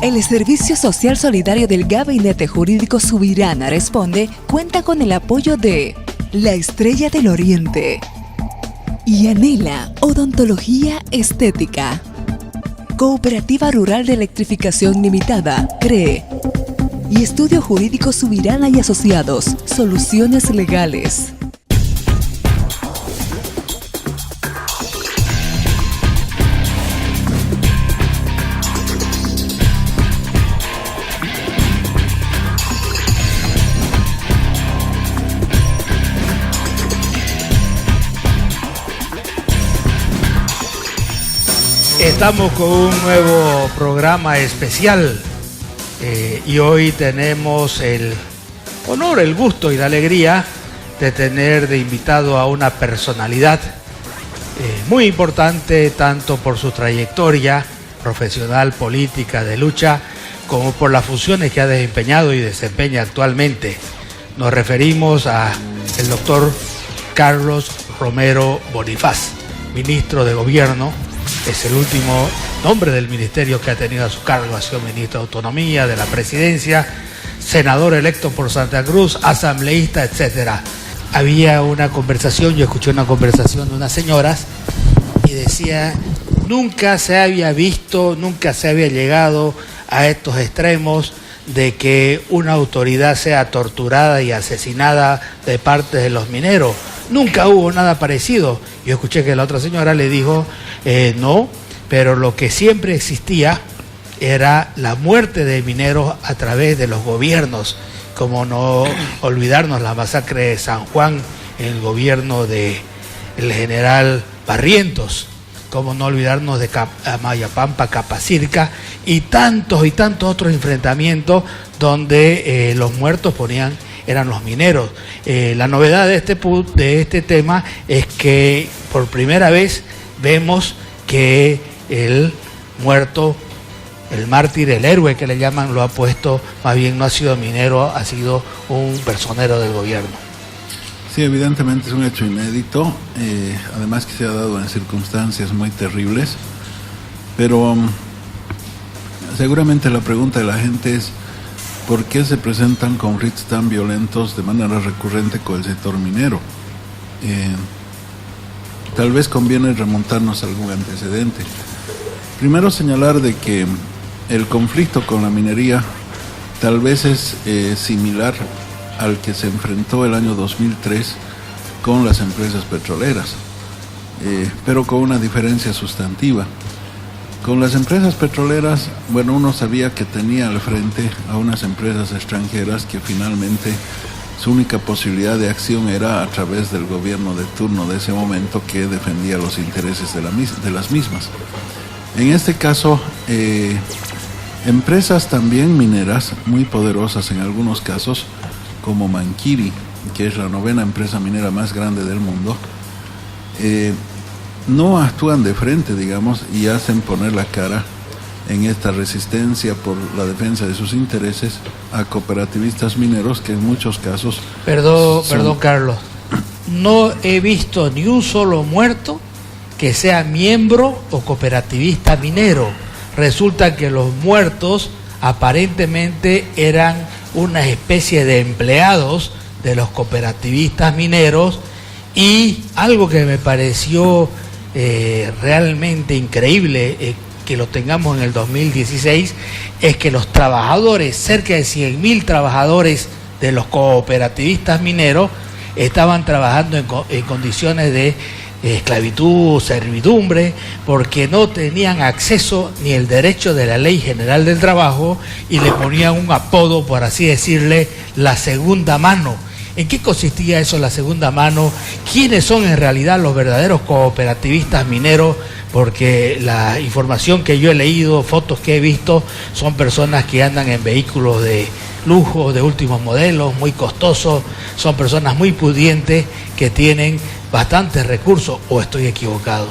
El Servicio Social Solidario del Gabinete Jurídico Subirana Responde cuenta con el apoyo de La Estrella del Oriente y Anhela Odontología Estética. Cooperativa Rural de Electrificación Limitada, CREE. Y Estudio Jurídico Subirana y Asociados, Soluciones Legales. Estamos con un nuevo programa especial y hoy tenemos el honor, el gusto y la alegría de tener de invitado a una personalidad muy importante, tanto por su trayectoria profesional, política, de lucha, como por las funciones que ha desempeñado y desempeña actualmente. Nos referimos al doctor Carlos Romero Bonifaz, ministro de Gobierno. Es el último nombre del ministerio que ha tenido a su cargo. Ha sido ministro de Autonomía, de la Presidencia, senador electo por Santa Cruz, asambleísta, etcétera. Había una conversación, yo escuché una conversación de unas señoras y decía, nunca se había visto, nunca se había llegado a estos extremos de que una autoridad sea torturada y asesinada de parte de los mineros. Nunca hubo nada parecido. Yo escuché que la otra señora le dijo, no, pero lo que siempre existía era la muerte de mineros a través de los gobiernos, como no olvidarnos la masacre de San Juan en el gobierno del general Barrientos, como no olvidarnos de Amayapampa, Capacirca y tantos otros enfrentamientos donde los muertos eran los mineros. La novedad de este tema es que por primera vez vemos que el muerto, el mártir, el héroe que le llaman, lo ha puesto, más bien no ha sido minero, ha sido un personero del gobierno. Sí, evidentemente es un hecho inédito, además que se ha dado en circunstancias muy terribles, pero seguramente la pregunta de la gente es ¿por qué se presentan conflictos tan violentos de manera recurrente con el sector minero? Tal vez conviene remontarnos a algún antecedente. Primero señalar de que el conflicto con la minería tal vez es similar al que se enfrentó el año 2003 con las empresas petroleras, pero con una diferencia sustantiva. Con las empresas petroleras, bueno, uno sabía que tenía al frente a unas empresas extranjeras que finalmente su única posibilidad de acción era a través del gobierno de turno de ese momento, que defendía los intereses de las mismas. En este caso, empresas también mineras, muy poderosas en algunos casos, como Manquiri, que es la 9ª empresa minera más grande del mundo, no actúan de frente, digamos, y hacen poner la cara en esta resistencia por la defensa de sus intereses a cooperativistas mineros que en muchos casos... Perdón, Carlos. No he visto ni un solo muerto que sea miembro o cooperativista minero. Resulta que los muertos aparentemente eran una especie de empleados de los cooperativistas mineros, y algo que me pareció realmente increíble que lo tengamos en el 2016 es que los trabajadores, cerca de 100.000 trabajadores de los cooperativistas mineros, estaban trabajando en condiciones de esclavitud, servidumbre, porque no tenían acceso ni el derecho de la Ley General del Trabajo, y le ponían un apodo, por así decirle, la segunda mano. ¿En qué consistía eso, la segunda mano? ¿Quiénes son en realidad los verdaderos cooperativistas mineros? Porque la información que yo he leído, fotos que he visto, son personas que andan en vehículos de lujo, de últimos modelos, muy costosos, son personas muy pudientes que tienen bastantes recursos, ¿o estoy equivocado?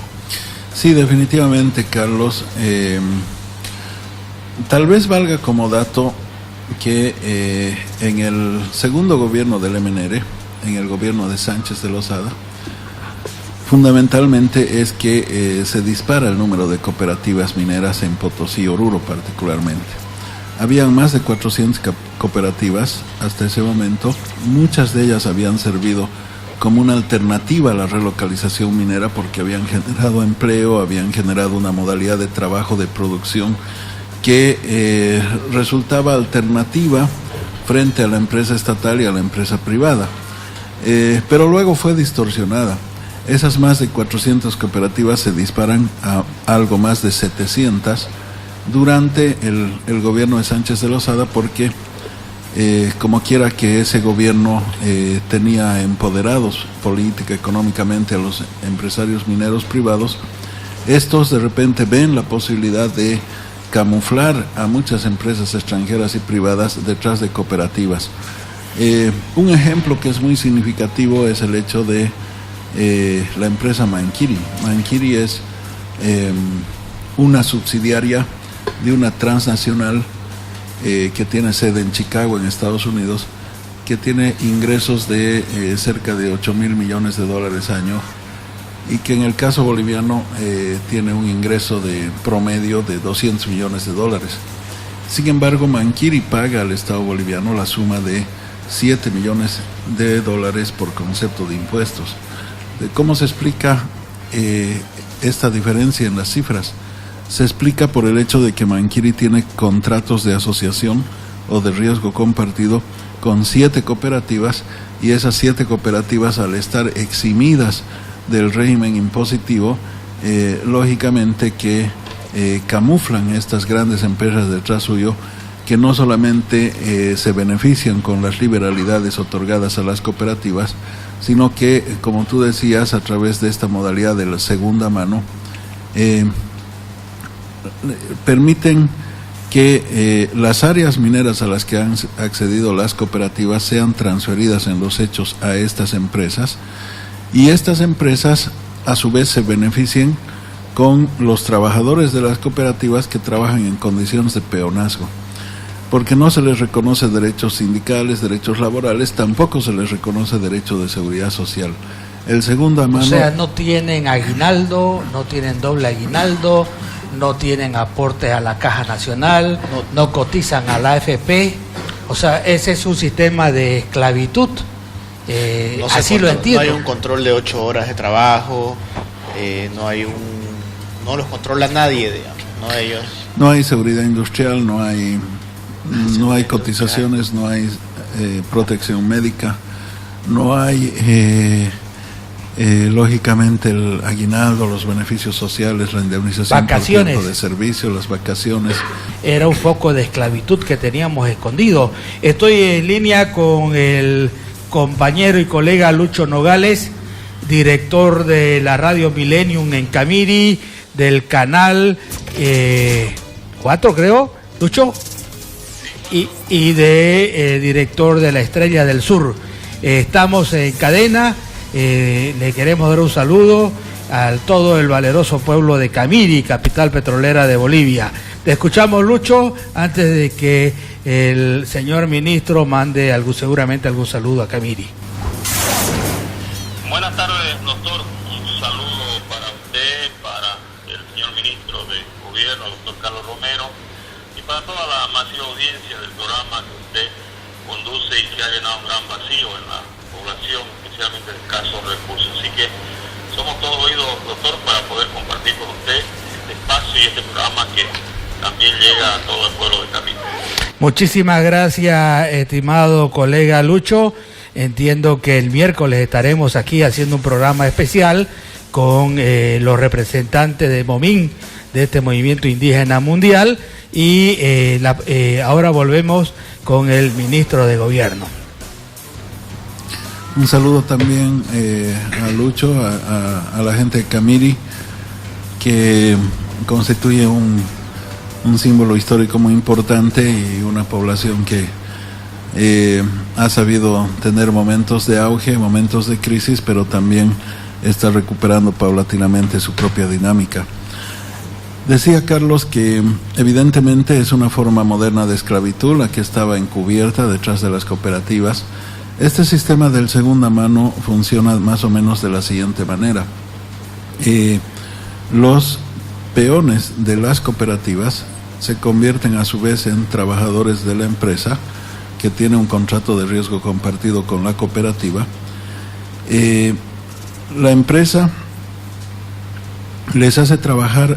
Sí, definitivamente, Carlos. Tal vez valga como dato que en el segundo gobierno del MNR, en el gobierno de Sánchez de Lozada, fundamentalmente es que se dispara el número de cooperativas mineras en Potosí, Oruro particularmente. Habían más de 400 cooperativas hasta ese momento. Muchas de ellas habían servido como una alternativa a la relocalización minera porque habían generado empleo, habían generado una modalidad de trabajo de producción que resultaba alternativa frente a la empresa estatal y a la empresa privada. Pero luego fue distorsionada. Esas más de 400 cooperativas se disparan a algo más de 700 durante el gobierno de Sánchez de Lozada porque como quiera que ese gobierno tenía empoderados política, económicamente a los empresarios mineros privados, estos de repente ven la posibilidad de camuflar a muchas empresas extranjeras y privadas detrás de cooperativas. Un ejemplo que es muy significativo es el hecho de la empresa Mankiri. Mankiri es una subsidiaria de una transnacional que tiene sede en Chicago, en Estados Unidos, que tiene ingresos de cerca de 8.000 millones de dólares año y que en el caso boliviano tiene un ingreso de promedio de 200 millones de dólares. Sin embargo, Mankiri paga al Estado boliviano la suma de 7 millones de dólares por concepto de impuestos. ¿Cómo se explica esta diferencia en las cifras? Se explica por el hecho de que Mankiri tiene contratos de asociación o de riesgo compartido con 7 cooperativas y esas 7 cooperativas, al estar eximidas del régimen impositivo, lógicamente que camuflan estas grandes empresas detrás suyo, que no solamente se benefician con las liberalidades otorgadas a las cooperativas, sino que, como tú decías, a través de esta modalidad de la segunda mano, permiten que las áreas mineras a las que han accedido las cooperativas sean transferidas en los hechos a estas empresas, y estas empresas a su vez se beneficien con los trabajadores de las cooperativas que trabajan en condiciones de peonazgo, porque no se les reconoce derechos sindicales, derechos laborales, tampoco se les reconoce derecho de seguridad social. El segunda mano... O sea, no tienen aguinaldo, no tienen doble aguinaldo, no tienen aportes a la Caja Nacional, no cotizan a la AFP. O sea, ese es un sistema de esclavitud. Así lo entiendo. No hay un control de 8 horas de trabajo, no los controla nadie, digamos, no ellos. No hay seguridad industrial, no hay cotizaciones, no hay protección médica, no hay lógicamente el aguinaldo, los beneficios sociales, la indemnización por tiempo de servicio, las vacaciones. Era un foco de esclavitud que teníamos escondido. Estoy en línea con el compañero y colega Lucho Nogales, director de la radio Millennium en Camiri, del canal 4, creo, Lucho, y de director de La Estrella del Sur. Estamos en cadena. Le queremos dar un saludo a todo el valeroso pueblo de Camiri, capital petrolera de Bolivia. Te escuchamos, Lucho, antes de que el señor ministro mande seguramente algún saludo a Camiri. Buenas tardes, doctor. Un saludo para usted, para el señor ministro de Gobierno, doctor Carlos Romero, y para toda la masiva audiencia del programa que usted conduce y que ha llenado un gran vacío en la población, especialmente de escasos recursos. Así que somos todos oídos, doctor, para poder compartir con usted este espacio y este programa que también llega a todo el pueblo de Camiri. Muchísimas gracias, estimado colega Lucho. Entiendo que el miércoles estaremos aquí haciendo un programa especial con los representantes de MOMIN, de este movimiento indígena mundial, y ahora volvemos con el ministro de Gobierno. Un saludo también a Lucho, a la gente de Camiri, que constituye un símbolo histórico muy importante y una población que ha sabido tener momentos de auge, momentos de crisis, pero también está recuperando paulatinamente su propia dinámica. Decía Carlos que evidentemente es una forma moderna de esclavitud la que estaba encubierta detrás de las cooperativas. Este sistema del segunda mano funciona más o menos de la siguiente manera. Los peones de las cooperativas se convierten a su vez en trabajadores de la empresa que tiene un contrato de riesgo compartido con la cooperativa. La empresa les hace trabajar.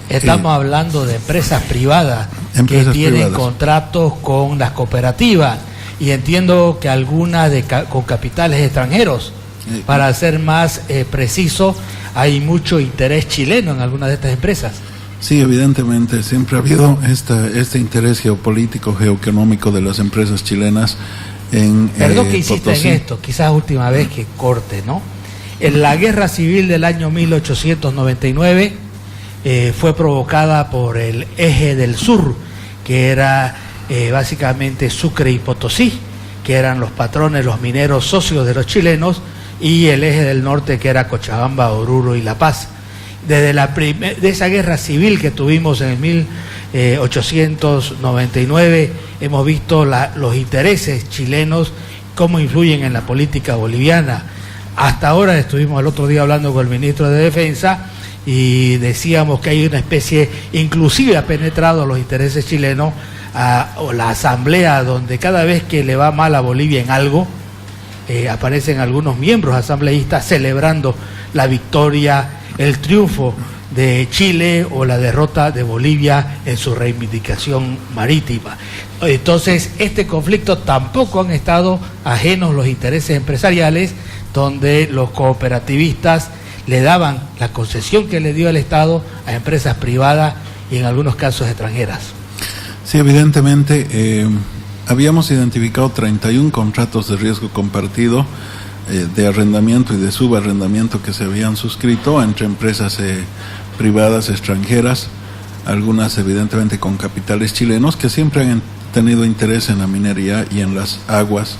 Estamos hablando de empresas privadas que tienen contratos con las cooperativas, y entiendo que algunas con capitales extranjeros. Para ser más preciso, hay mucho interés chileno en algunas de estas empresas. Sí, evidentemente, siempre ha habido este interés geopolítico, geoeconómico de las empresas chilenas en Perdón que insista Potosí. en esto, quizás última vez que corte, ¿no? En la guerra civil del año 1899 fue provocada por el eje del sur, que era básicamente Sucre y Potosí, que eran los patrones, los mineros socios de los chilenos, y el eje del norte, que era Cochabamba, Oruro y La Paz. Desde de esa guerra civil que tuvimos en el 1899, hemos visto los intereses chilenos, cómo influyen en la política boliviana. Hasta ahora estuvimos el otro día hablando con el ministro de Defensa y decíamos que hay una especie, inclusive ha penetrado los intereses chilenos, o la asamblea, donde cada vez que le va mal a Bolivia en algo, aparecen algunos miembros asambleístas celebrando la victoria, el triunfo de Chile o la derrota de Bolivia en su reivindicación marítima. Entonces, este conflicto tampoco han estado ajenos los intereses empresariales, donde los cooperativistas le daban la concesión que le dio el Estado a empresas privadas y en algunos casos extranjeras. Sí, evidentemente, habíamos identificado 31 contratos de riesgo compartido de arrendamiento y de subarrendamiento que se habían suscrito entre empresas privadas extranjeras, algunas evidentemente con capitales chilenos que siempre han tenido interés en la minería y en las aguas,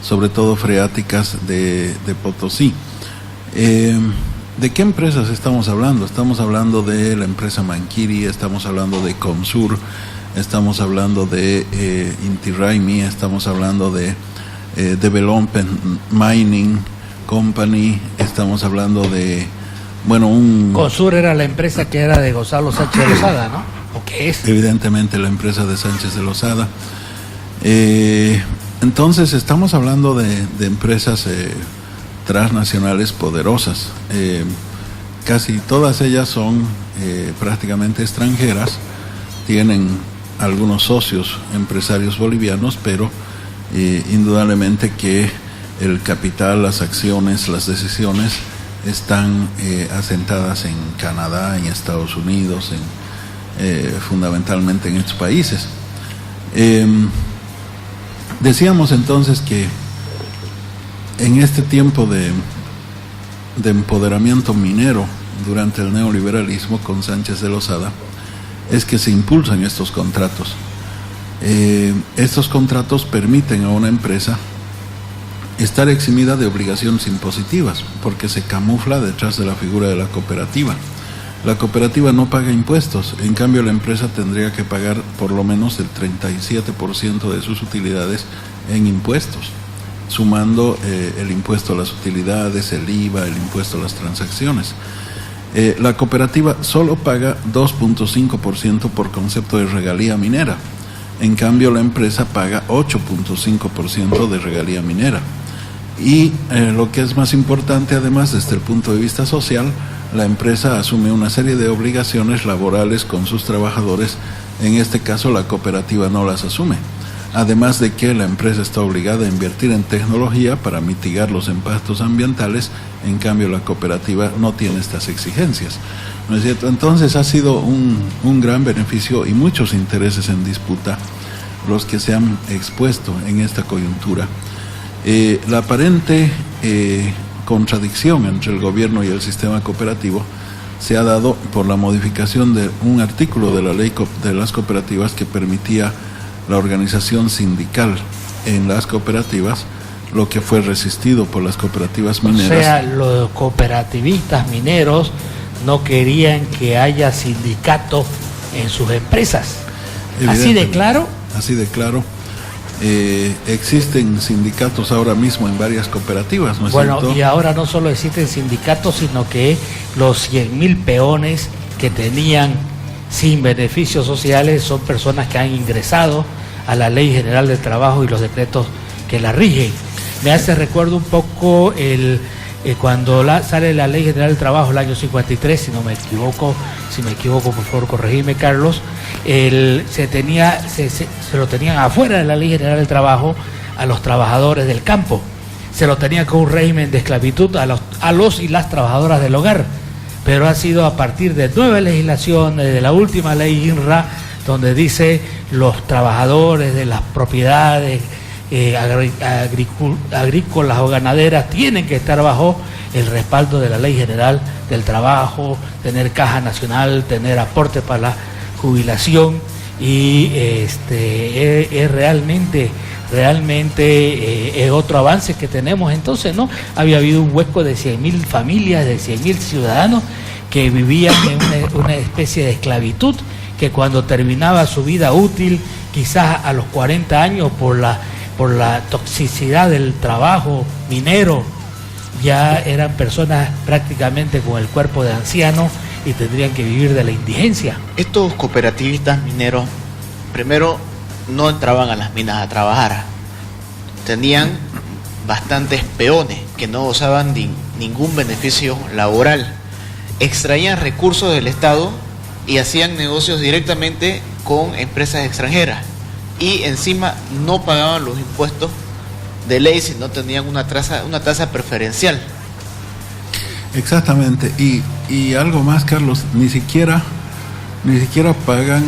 sobre todo freáticas de Potosí. ¿De qué empresas estamos hablando? Estamos hablando de la empresa Manquiri, estamos hablando de Comsur, estamos hablando de Inti Raymi, estamos hablando de Development Mining Company, estamos hablando de, Comsur era la empresa que era de Gonzalo Sánchez de Lozada, ¿no? ¿O qué es? Evidentemente la empresa de Sánchez de Lozada. Entonces estamos hablando de empresas transnacionales poderosas. Casi todas ellas son prácticamente extranjeras, tienen algunos socios empresarios bolivianos, pero indudablemente que el capital, las acciones, las decisiones están asentadas en Canadá, en Estados Unidos, fundamentalmente en estos países. Decíamos entonces que en este tiempo de empoderamiento minero durante el neoliberalismo con Sánchez de Lozada es que se impulsan estos contratos. Estos contratos permiten a una empresa estar eximida de obligaciones impositivas porque se camufla detrás de la figura de la cooperativa. La cooperativa no paga impuestos, en cambio la empresa tendría que pagar por lo menos el 37% de sus utilidades en impuestos, sumando el impuesto a las utilidades, el IVA, el impuesto a las transacciones. La cooperativa solo paga 2.5% por concepto de regalía minera, en cambio la empresa paga 8.5% de regalía minera. Y lo que es más importante, además, desde el punto de vista social, la empresa asume una serie de obligaciones laborales con sus trabajadores, en este caso la cooperativa no las asume. Además de que la empresa está obligada a invertir en tecnología para mitigar los impactos ambientales, en cambio la cooperativa no tiene estas exigencias, ¿no es cierto? Entonces ha sido un gran beneficio y muchos intereses en disputa los que se han expuesto en esta coyuntura. La aparente contradicción entre el gobierno y el sistema cooperativo se ha dado por la modificación de un artículo de la ley de las cooperativas que permitía la organización sindical en las cooperativas, lo que fue resistido por las cooperativas mineras. O sea, los cooperativistas mineros no querían que haya sindicato en sus empresas. ¿Así de claro? Así de claro. Existen sindicatos ahora mismo en varias cooperativas, ¿no es cierto? Bueno, y ahora no solo existen sindicatos, sino que los 100.000 peones que tenían sin beneficios sociales son personas que han ingresado a la Ley General del Trabajo y los decretos que la rigen. Me hace recuerdo un poco cuando sale la Ley General del Trabajo el año 53, si me equivoco, por favor corregime, Carlos. Se lo tenían afuera de la Ley General del Trabajo a los trabajadores del campo, se lo tenía con un régimen de esclavitud a los y las trabajadoras del hogar, pero ha sido a partir de nueva legislación, de la última ley INRA, donde dice los trabajadores de las propiedades agrícolas o ganaderas tienen que estar bajo el respaldo de la Ley General del Trabajo, tener caja nacional, tener aporte para la jubilación, y es realmente es otro avance que tenemos. Entonces, ¿no? Había habido un hueco de 100.000 familias, de 100.000 ciudadanos que vivían en una especie de esclavitud, que cuando terminaba su vida útil, quizás a los 40 años, por la toxicidad del trabajo minero, ya eran personas prácticamente con el cuerpo de ancianos y tendrían que vivir de la indigencia. Estos cooperativistas mineros, primero, no entraban a las minas a trabajar. Tenían bastantes peones que no gozaban de ningún beneficio laboral. Extraían recursos del Estado y hacían negocios directamente con empresas extranjeras. Y encima no pagaban los impuestos de ley, sino tenían una tasa preferencial. Exactamente. Y algo más, Carlos, ni siquiera pagan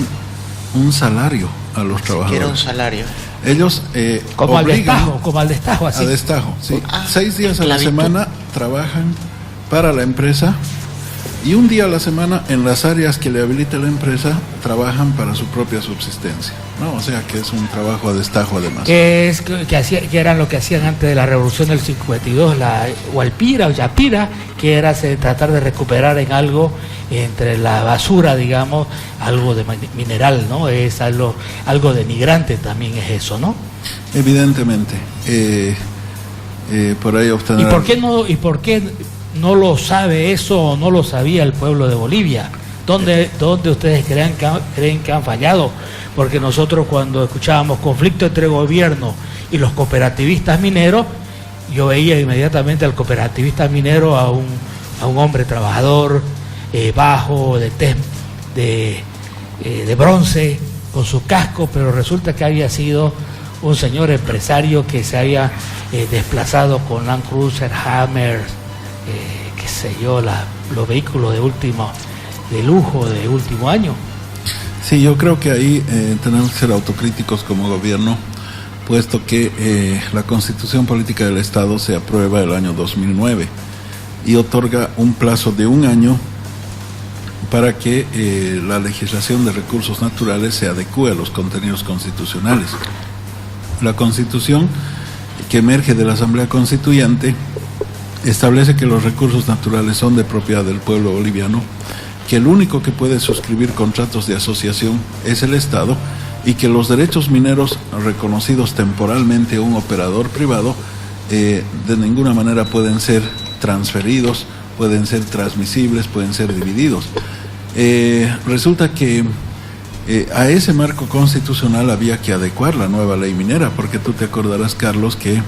un salario a los trabajadores. Siquiera un salario. Ellos como al destajo, así. A destajo, sí. Ah, 6 días a la semana trabajan para la empresa, y un día a la semana en las áreas que le habilita la empresa trabajan para su propia subsistencia, ¿no? O sea que es un trabajo a destajo además. Que eran lo que hacían antes de la Revolución del 52, la Hualpira o Yapira, que era tratar de recuperar en algo entre la basura, digamos, algo de mineral, ¿no? Es algo denigrante también, es eso, ¿no? Evidentemente. Por ahí obtener... ¿Y por qué no lo sabe eso, o no lo sabía el pueblo de Bolivia? ¿Dónde ustedes creen que han fallado? Porque nosotros, cuando escuchábamos conflicto entre gobierno y los cooperativistas mineros, yo veía inmediatamente al cooperativista minero a un hombre trabajador, bajo, de tez de bronce, con su casco, pero resulta que había sido un señor empresario que se había desplazado con Land Cruiser, Hammer, qué sé yo, los vehículos de lujo de último año. Sí, yo creo que ahí tenemos que ser autocríticos como gobierno, puesto que la Constitución Política del Estado se aprueba el año 2009 y otorga un plazo de 1 año para que la legislación de recursos naturales se adecue a los contenidos constitucionales. La Constitución, que emerge de la Asamblea Constituyente, establece que los recursos naturales son de propiedad del pueblo boliviano, que el único que puede suscribir contratos de asociación es el Estado, y que los derechos mineros reconocidos temporalmente a un operador privado de ninguna manera pueden ser transferidos, pueden ser transmisibles, pueden ser divididos. Resulta que a ese marco constitucional había que adecuar la nueva ley minera, porque tú te acordarás, Carlos, que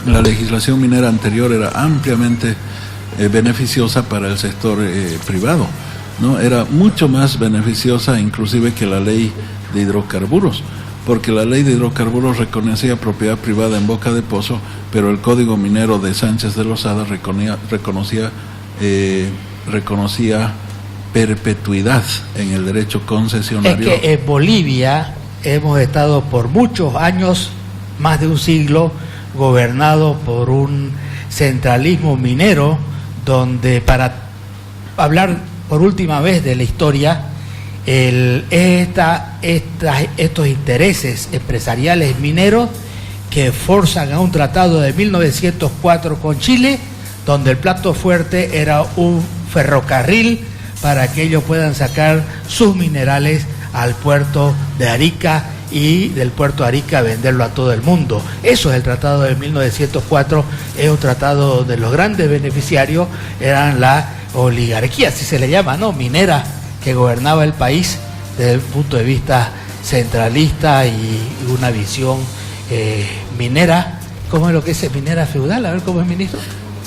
la legislación minera anterior era ampliamente beneficiosa para el sector privado, ¿no? Era mucho más beneficiosa inclusive que la ley de hidrocarburos, porque la ley de hidrocarburos reconocía propiedad privada en boca de pozo, pero el Código Minero de Sánchez de Lozada reconocía perpetuidad en el derecho concesionario. Es que en Bolivia hemos estado por muchos años, más de un siglo, gobernado por un centralismo minero, donde, para hablar por última vez de la historia, estos intereses empresariales mineros que forzan a un tratado de 1904 con Chile, donde el plato fuerte era un ferrocarril para que ellos puedan sacar sus minerales al puerto de Arica, y del puerto de Arica venderlo a todo el mundo. Eso es el tratado de 1904, es un tratado donde los grandes beneficiarios eran la oligarquía, así se le llama, ¿no? Minera que gobernaba el país desde el punto de vista centralista y una visión minera. ¿Cómo es lo que es minera feudal? A ver, ¿cómo es, ministro?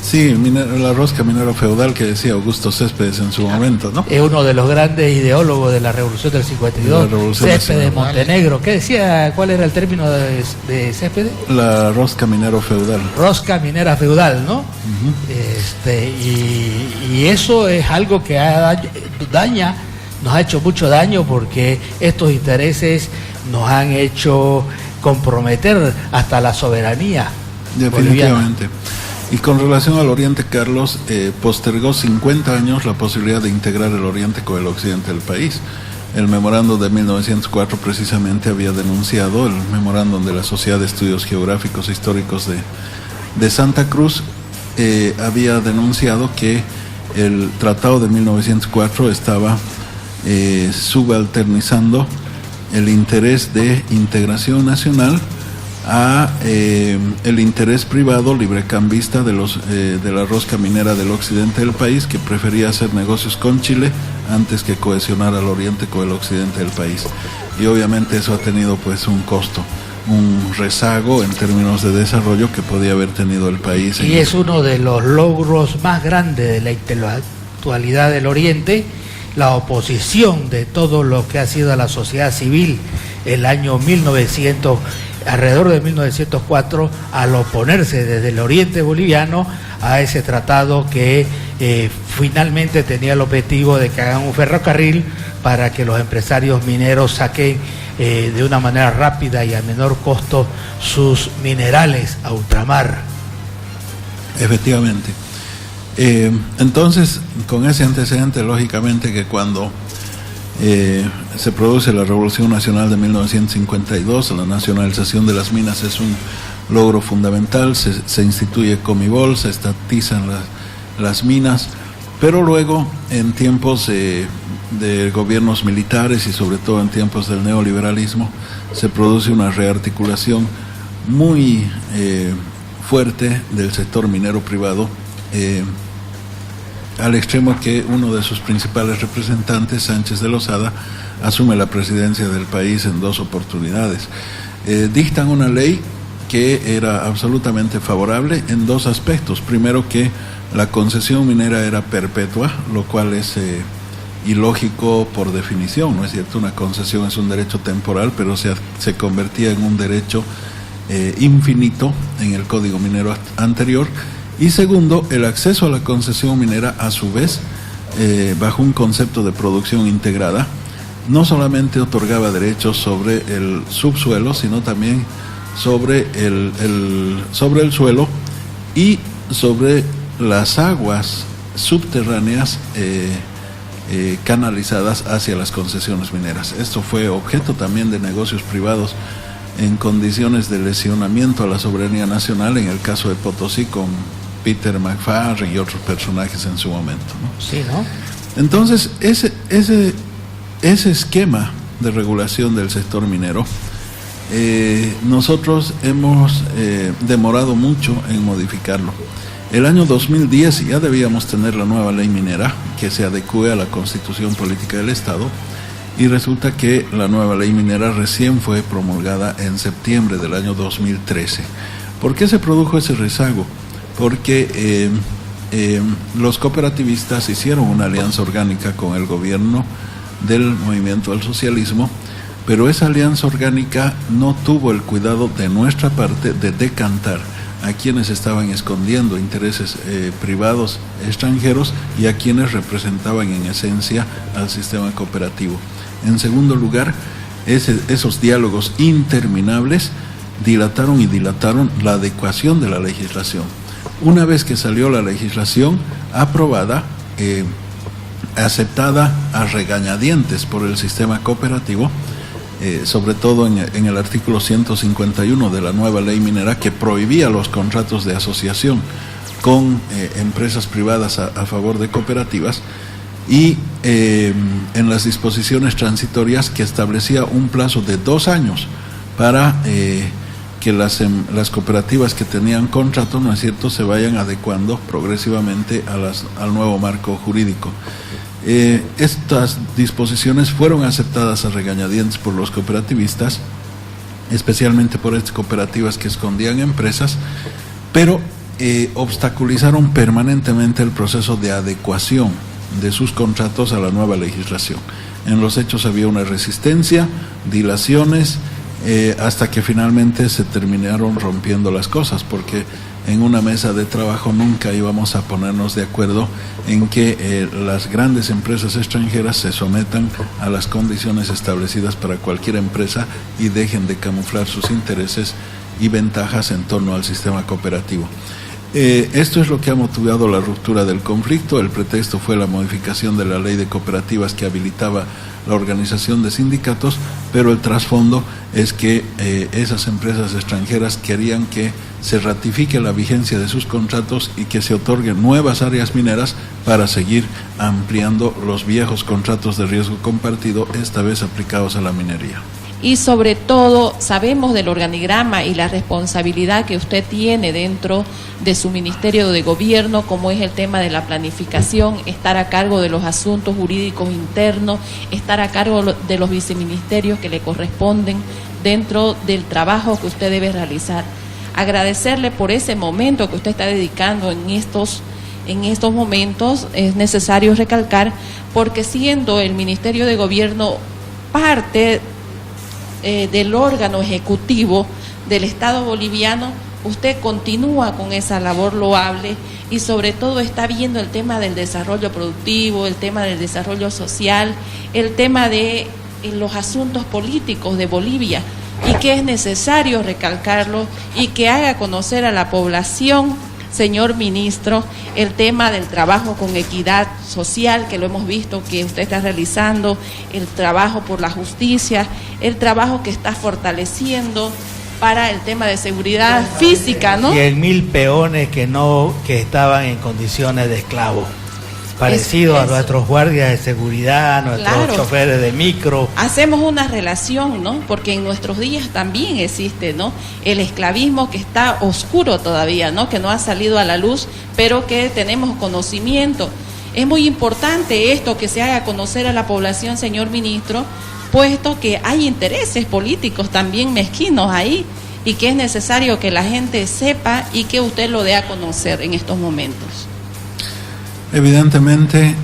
Sí, la rosca minero feudal que decía Augusto Céspedes en su momento, ¿no? Es uno de los grandes ideólogos de la Revolución del 52, Céspedes Montenegro. ¿Qué decía? ¿Cuál era el término de Céspedes? La rosca minero feudal. Rosca minera feudal, ¿no? Y eso es algo que nos ha hecho mucho daño, porque estos intereses nos han hecho comprometer hasta la soberanía definitivamente boliviana. Y con relación al Oriente, Carlos postergó 50 años la posibilidad de integrar el Oriente con el occidente del país. El memorándum de 1904 precisamente había denunciado, el memorándum de la Sociedad de Estudios Geográficos e Históricos de Santa Cruz, había denunciado que el tratado de 1904 estaba subalternizando el interés de integración nacional a el interés privado librecambista de la rosca minera del occidente del país, que prefería hacer negocios con Chile antes que cohesionar al oriente con el occidente del país. Y obviamente eso ha tenido pues un costo, un rezago en términos de desarrollo que podía haber tenido el país. Y es uno de los logros más grandes de la intelectualidad del oriente, la oposición de todo lo que ha sido la sociedad civil el año 1900, alrededor de 1904, al oponerse desde el oriente boliviano a ese tratado que finalmente tenía el objetivo de que hagan un ferrocarril para que los empresarios mineros saquen de una manera rápida y a menor costo sus minerales a ultramar. Efectivamente. Entonces, con ese antecedente, lógicamente que cuando se produce la Revolución Nacional de 1952, la nacionalización de las minas es un logro fundamental, se instituye Comibol, se estatizan las minas, pero luego en tiempos de gobiernos militares y sobre todo en tiempos del neoliberalismo se produce una rearticulación muy fuerte del sector minero privado, al extremo que uno de sus principales representantes, Sánchez de Lozada, asume la presidencia del país en 2 oportunidades. Dictan una ley que era absolutamente favorable en 2 aspectos. Primero, que la concesión minera era perpetua, lo cual es ilógico por definición, ¿no es cierto? Una concesión es un derecho temporal, pero se convertía en un derecho infinito en el Código Minero anterior. Y segundo, el acceso a la concesión minera, a su vez, bajo un concepto de producción integrada, no solamente otorgaba derechos sobre el subsuelo, sino también sobre el suelo y sobre las aguas subterráneas canalizadas hacia las concesiones mineras. Esto fue objeto también de negocios privados en condiciones de lesionamiento a la soberanía nacional, en el caso de Potosí con Peter McFarlane y otros personajes en su momento, ¿no? Sí, ¿no? Entonces, ese esquema de regulación del sector minero, nosotros hemos demorado mucho en modificarlo. El año 2010 ya debíamos tener la nueva ley minera que se adecue a la Constitución Política del Estado, y resulta que la nueva ley minera recién fue promulgada en septiembre del año 2013. ¿Por qué se produjo ese rezago? Porque los cooperativistas hicieron una alianza orgánica con el gobierno del movimiento al socialismo, pero esa alianza orgánica no tuvo el cuidado de nuestra parte de decantar a quienes estaban escondiendo intereses privados extranjeros y a quienes representaban en esencia al sistema cooperativo. En segundo lugar, esos diálogos interminables dilataron la adecuación de la legislación. Una vez que salió la legislación aprobada, aceptada a regañadientes por el sistema cooperativo, sobre todo en el artículo 151 de la nueva ley minera, que prohibía los contratos de asociación con empresas privadas a favor de cooperativas, y en las disposiciones transitorias que establecía un plazo de 2 años para que las cooperativas que tenían contrato, ¿no es cierto?, se vayan adecuando progresivamente al nuevo marco jurídico. Estas disposiciones fueron aceptadas a regañadientes por los cooperativistas, especialmente por estas cooperativas que escondían empresas, pero obstaculizaron permanentemente el proceso de adecuación de sus contratos a la nueva legislación. En los hechos había una resistencia, dilaciones, hasta que finalmente se terminaron rompiendo las cosas, porque en una mesa de trabajo nunca íbamos a ponernos de acuerdo en que las grandes empresas extranjeras se sometan a las condiciones establecidas para cualquier empresa y dejen de camuflar sus intereses y ventajas en torno al sistema cooperativo. Esto es lo que ha motivado la ruptura del conflicto. El pretexto fue la modificación de la ley de cooperativas que habilitaba la organización de sindicatos, pero el trasfondo es que esas empresas extranjeras querían que se ratifique la vigencia de sus contratos y que se otorguen nuevas áreas mineras para seguir ampliando los viejos contratos de riesgo compartido, esta vez aplicados a la minería. Y sobre todo sabemos del organigrama y la responsabilidad que usted tiene dentro de su Ministerio de Gobierno, como es el tema de la planificación, estar a cargo de los asuntos jurídicos internos, estar a cargo de los viceministerios que le corresponden dentro del trabajo que usted debe realizar. Agradecerle por ese momento que usted está dedicando en estos momentos, es necesario recalcar, porque siendo el Ministerio de Gobierno parte del órgano ejecutivo del Estado boliviano, usted continúa con esa labor loable y sobre todo está viendo el tema del desarrollo productivo, el tema del desarrollo social, el tema de los asuntos políticos de Bolivia, y que es necesario recalcarlo y que haga conocer a la población, señor ministro, el tema del trabajo con equidad social, que lo hemos visto que usted está realizando, el trabajo por la justicia, el trabajo que está fortaleciendo para el tema de seguridad física, ¿no? 100.000 peones que estaban en condiciones de esclavos, parecido a nuestros guardias de seguridad, nuestros choferes de micro. Hacemos una relación, ¿no? Porque en nuestros días también existe, ¿no?, el esclavismo que está oscuro todavía, ¿no?, que no ha salido a la luz, pero que tenemos conocimiento. Es muy importante esto, que se haga conocer a la población, señor ministro, puesto que hay intereses políticos también mezquinos ahí, y que es necesario que la gente sepa y que usted lo dé a conocer en estos momentos. Evidentemente,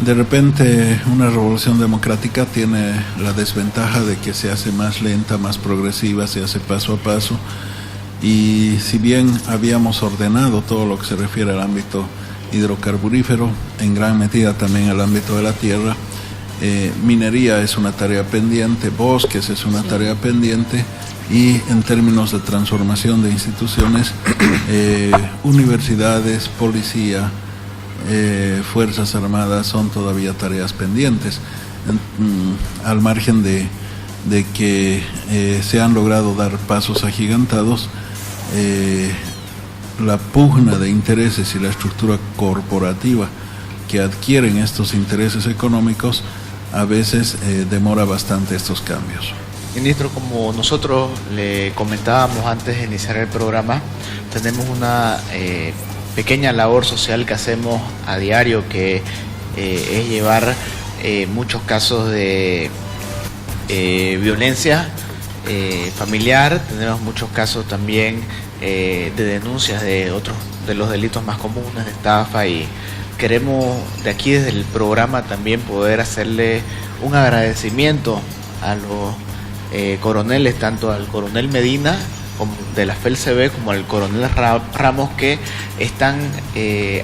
de repente una revolución democrática tiene la desventaja de que se hace más lenta, más progresiva, se hace paso a paso, y si bien habíamos ordenado todo lo que se refiere al ámbito hidrocarburífero, en gran medida también al ámbito de la tierra, minería es una tarea pendiente, bosques es una tarea pendiente, y en términos de transformación de instituciones, universidades, policía, fuerzas armadas son todavía tareas pendientes, al margen de que se han logrado dar pasos agigantados. La pugna de intereses y la estructura corporativa que adquieren estos intereses económicos a veces demora bastante estos cambios. Ministro, como nosotros le comentábamos antes de iniciar el programa, tenemos una pequeña labor social que hacemos a diario, que es llevar muchos casos de violencia familiar. Tenemos muchos casos también de denuncias de otros de los delitos más comunes, de estafa, y queremos de aquí desde el programa también poder hacerle un agradecimiento a los coroneles, tanto al coronel Medina como de la FELCB como al coronel Ramos, que están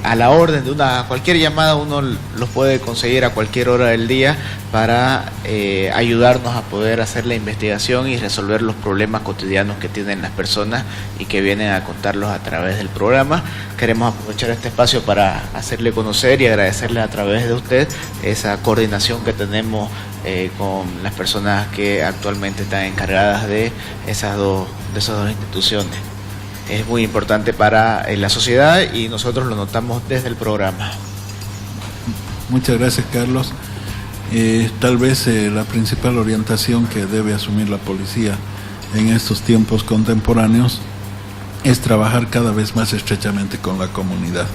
a la orden de cualquier llamada. Uno los puede conseguir a cualquier hora del día para ayudarnos a poder hacer la investigación y resolver los problemas cotidianos que tienen las personas y que vienen a contarlos a través del programa. Queremos aprovechar este espacio para hacerle conocer y agradecerle a través de usted esa coordinación que tenemos con las personas que actualmente están encargadas de esas dos instituciones. Es muy importante para la sociedad y nosotros lo notamos desde el programa. Muchas gracias, Carlos. Tal vez la principal orientación que debe asumir la policía en estos tiempos contemporáneos es trabajar cada vez más estrechamente con la comunidad.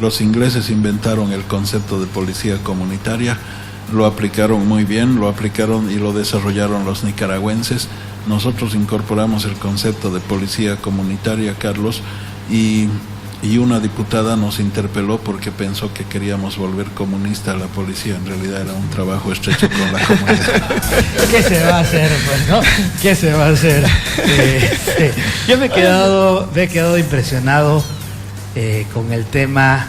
Los ingleses inventaron el concepto de policía comunitaria, lo aplicaron muy bien, lo aplicaron y lo desarrollaron los nicaragüenses. Nosotros incorporamos el concepto de policía comunitaria, Carlos, y una diputada nos interpeló porque pensó que queríamos volver comunista a la policía. En realidad era un trabajo estrecho con la comunidad. ¿Qué se va a hacer, pues, no? ¿Qué se va a hacer? Yo me he quedado impresionado con el tema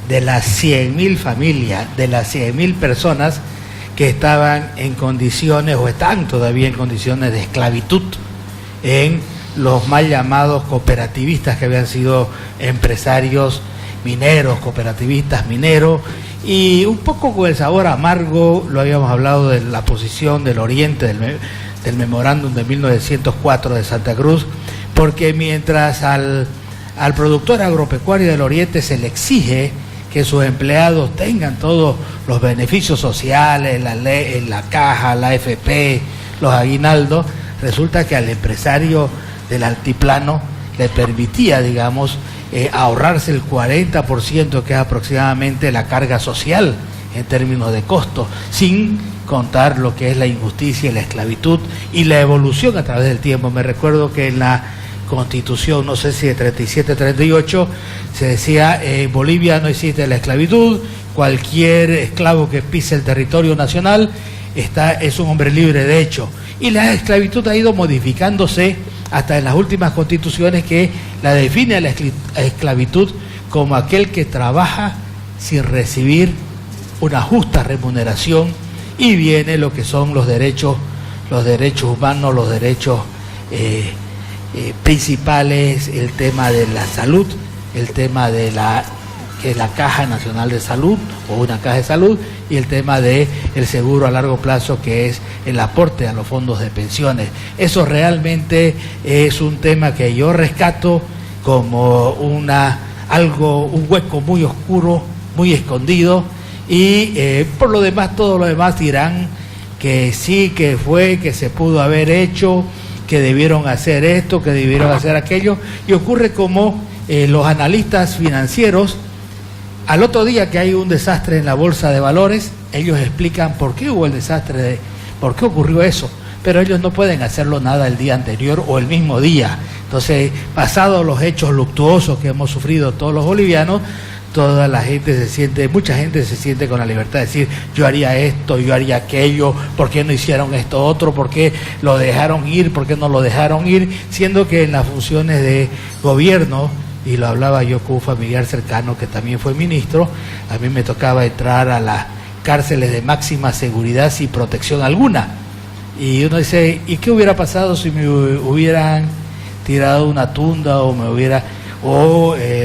de las 100.000 familias, de las 100.000 personas que estaban en condiciones o están todavía en condiciones de esclavitud en los mal llamados cooperativistas, que habían sido empresarios mineros, cooperativistas mineros, y un poco con el sabor amargo, lo habíamos hablado de la posición del Oriente, del memorándum de 1904 de Santa Cruz, porque mientras al productor agropecuario del Oriente se le exige que sus empleados tengan todos los beneficios sociales, la caja, la AFP, los aguinaldos, resulta que al empresario del altiplano le permitía, digamos, ahorrarse el 40%, que es aproximadamente la carga social en términos de costo, sin contar lo que es la injusticia y la esclavitud y la evolución a través del tiempo. Me recuerdo que en la Constitución, no sé si de 37-38, se decía en Bolivia no existe la esclavitud, cualquier esclavo que pise el territorio nacional es un hombre libre de hecho. Y la esclavitud ha ido modificándose hasta en las últimas constituciones, que la define a la esclavitud como aquel que trabaja sin recibir una justa remuneración, y viene lo que son los derechos humanos, los derechos principales, el tema de la salud, el tema de la Caja Nacional de Salud o una caja de salud, y el tema de el seguro a largo plazo, que es el aporte a los fondos de pensiones. Eso realmente es un tema que yo rescato como un hueco muy oscuro, muy escondido, y por lo demás, todo lo demás dirán que sí, que fue, que se pudo haber hecho, que debieron hacer esto, que debieron hacer aquello, y ocurre como los analistas financieros, al otro día que hay un desastre en la bolsa de valores, ellos explican por qué hubo el desastre, por qué ocurrió eso, pero ellos no pueden hacerlo nada el día anterior o el mismo día. Entonces, pasados los hechos luctuosos que hemos sufrido todos los bolivianos, mucha gente se siente con la libertad de decir, yo haría esto, yo haría aquello, ¿por qué no hicieron esto otro? ¿Por qué lo dejaron ir? ¿Por qué no lo dejaron ir? Siendo que en las funciones de gobierno, y lo hablaba yo con un familiar cercano que también fue ministro, a mí me tocaba entrar a las cárceles de máxima seguridad sin protección alguna. Y uno dice, ¿y qué hubiera pasado si me hubieran tirado una tunda o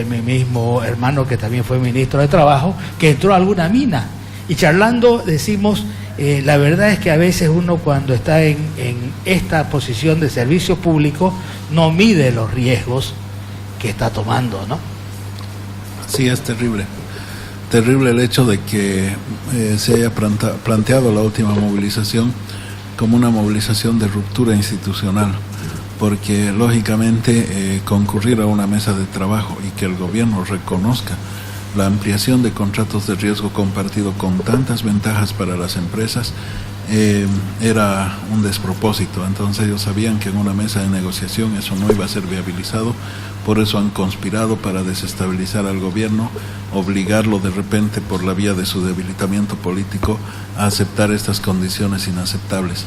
mi mismo hermano, que también fue ministro de Trabajo, que entró a alguna mina? Y charlando decimos, la verdad es que a veces uno, cuando está en esta posición de servicio público, no mide los riesgos que está tomando, ¿no? Sí, es terrible. Terrible el hecho de que se haya planteado la última movilización como una movilización de ruptura institucional, porque lógicamente concurrir a una mesa de trabajo y que el gobierno reconozca la ampliación de contratos de riesgo compartido con tantas ventajas para las empresas era un despropósito. Entonces ellos sabían que en una mesa de negociación eso no iba a ser viabilizado, por eso han conspirado para desestabilizar al gobierno, obligarlo de repente por la vía de su debilitamiento político a aceptar estas condiciones inaceptables.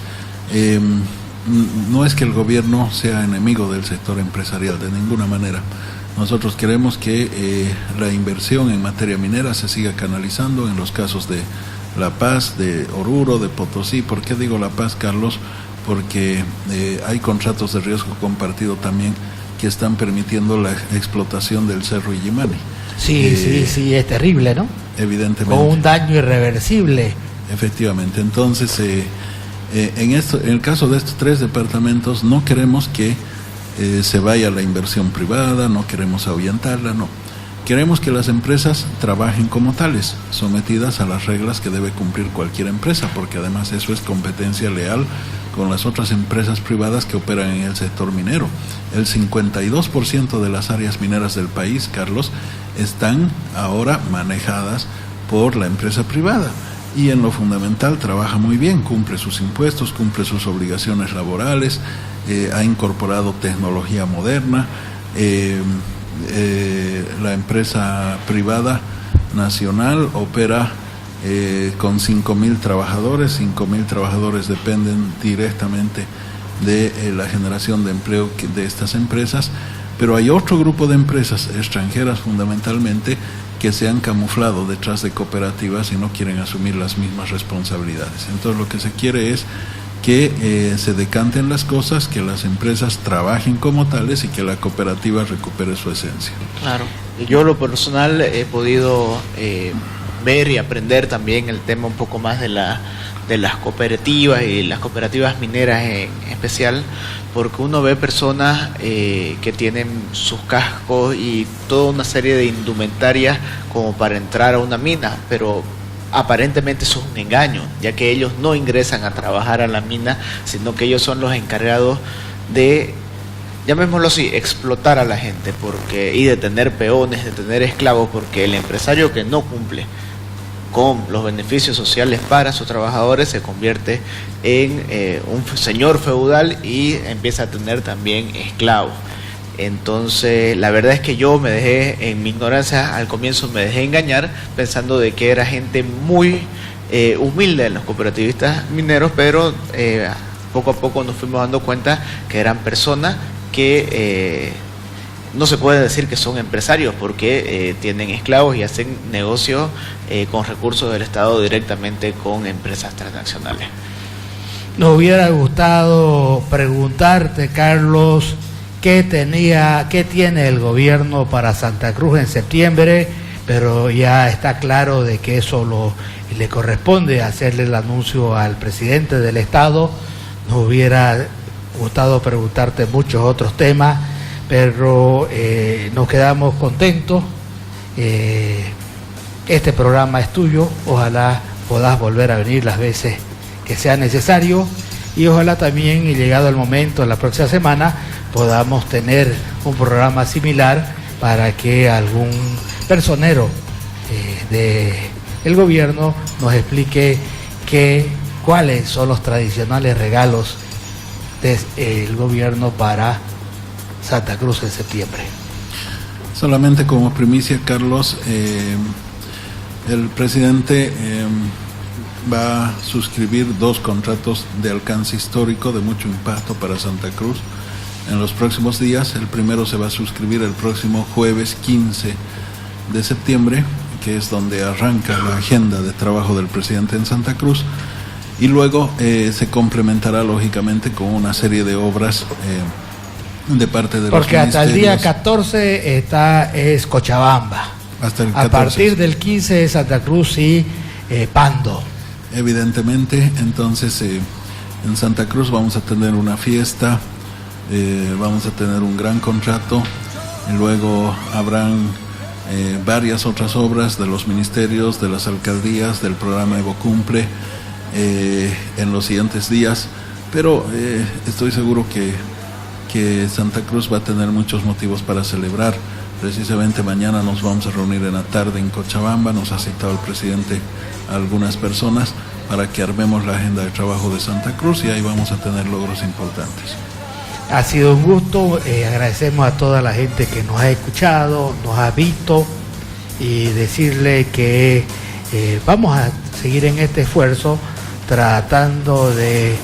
No es que el gobierno sea enemigo del sector empresarial, de ninguna manera. Nosotros queremos que la inversión en materia minera se siga canalizando en los casos de La Paz, de Oruro, de Potosí. ¿Por qué digo La Paz, Carlos? Porque hay contratos de riesgo compartido también que están permitiendo la explotación del Cerro Illimani. Sí, es terrible, ¿no? Evidentemente. Con un daño irreversible. Efectivamente. Entonces, en el caso de estos 3 departamentos, no queremos que se vaya la inversión privada, no queremos ahuyentarla, no. Queremos que las empresas trabajen como tales, sometidas a las reglas que debe cumplir cualquier empresa, porque además eso es competencia leal con las otras empresas privadas que operan en el sector minero. El 52% de las áreas mineras del país, Carlos, están ahora manejadas por la empresa privada. Y en lo fundamental trabaja muy bien, cumple sus impuestos, cumple sus obligaciones laborales, ha incorporado tecnología moderna. La empresa privada nacional opera con 5.000 trabajadores. 5.000 trabajadores dependen directamente de la generación de empleo de estas empresas, pero hay otro grupo de empresas extranjeras fundamentalmente que se han camuflado detrás de cooperativas y no quieren asumir las mismas responsabilidades. Entonces lo que se quiere es que se decanten las cosas, que las empresas trabajen como tales y que la cooperativa recupere su esencia. Claro, yo lo personal he podido ver y aprender también el tema un poco más de las cooperativas y las cooperativas mineras en especial, porque uno ve personas que tienen sus cascos y toda una serie de indumentarias como para entrar a una mina, pero aparentemente eso es un engaño, ya que ellos no ingresan a trabajar a la mina, sino que ellos son los encargados de, llamémoslo así, explotar a la gente y de tener peones, de tener esclavos, porque el empresario que no cumple con los beneficios sociales para sus trabajadores se convierte en un señor feudal y empieza a tener también esclavos. Entonces la verdad es que yo me dejé, en mi ignorancia al comienzo me dejé engañar pensando de que era gente muy humilde en los cooperativistas mineros, pero poco a poco nos fuimos dando cuenta que eran personas que no se puede decir que son empresarios porque tienen esclavos y hacen negocios con recursos del Estado directamente con empresas transnacionales. Nos hubiera gustado preguntarte, Carlos, ¿qué tiene el gobierno para Santa Cruz en septiembre? Pero ya está claro de que eso le corresponde hacerle el anuncio al presidente del Estado. Nos hubiera gustado preguntarte muchos otros temas, pero nos quedamos contentos. Este programa es tuyo, ojalá puedas volver a venir las veces que sea necesario y ojalá también, llegado el momento, la próxima semana, podamos tener un programa similar para que algún personero del gobierno nos explique cuáles son los tradicionales regalos del gobierno para Santa Cruz en septiembre. Solamente como primicia, Carlos, el presidente va a suscribir 2 contratos de alcance histórico de mucho impacto para Santa Cruz en los próximos días. El primero se va a suscribir el próximo jueves 15 de septiembre, que es donde arranca la agenda de trabajo del presidente en Santa Cruz, y luego se complementará lógicamente con una serie de obras de parte de los ministerios. Porque hasta el día 14 es Cochabamba. Hasta el 14. A partir del 15 es Santa Cruz y Pando. Evidentemente, entonces en Santa Cruz vamos a tener una fiesta, vamos a tener un gran contrato, y luego habrán varias otras obras de los ministerios, de las alcaldías, del programa Evo Cumple en los siguientes días, pero estoy seguro que Santa Cruz va a tener muchos motivos para celebrar. Precisamente mañana nos vamos a reunir en la tarde en Cochabamba, nos ha citado el presidente a algunas personas para que armemos la agenda de trabajo de Santa Cruz y ahí vamos a tener logros importantes. Ha sido un gusto, agradecemos a toda la gente que nos ha escuchado, nos ha visto y decirle que vamos a seguir en este esfuerzo tratando de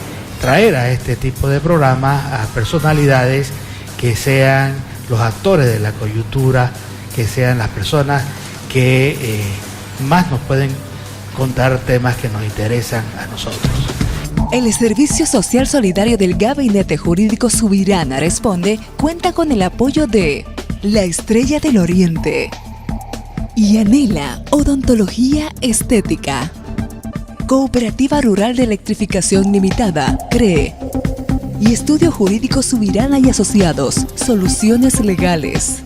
traer a este tipo de programas a personalidades que sean los actores de la coyuntura, que sean las personas que más nos pueden contar temas que nos interesan a nosotros. El Servicio Social Solidario del Gabinete Jurídico Subirana Responde cuenta con el apoyo de La Estrella del Oriente y Anhela Odontología Estética, Cooperativa Rural de Electrificación Limitada, CREE, y Estudio Jurídico Subirana y Asociados, Soluciones Legales.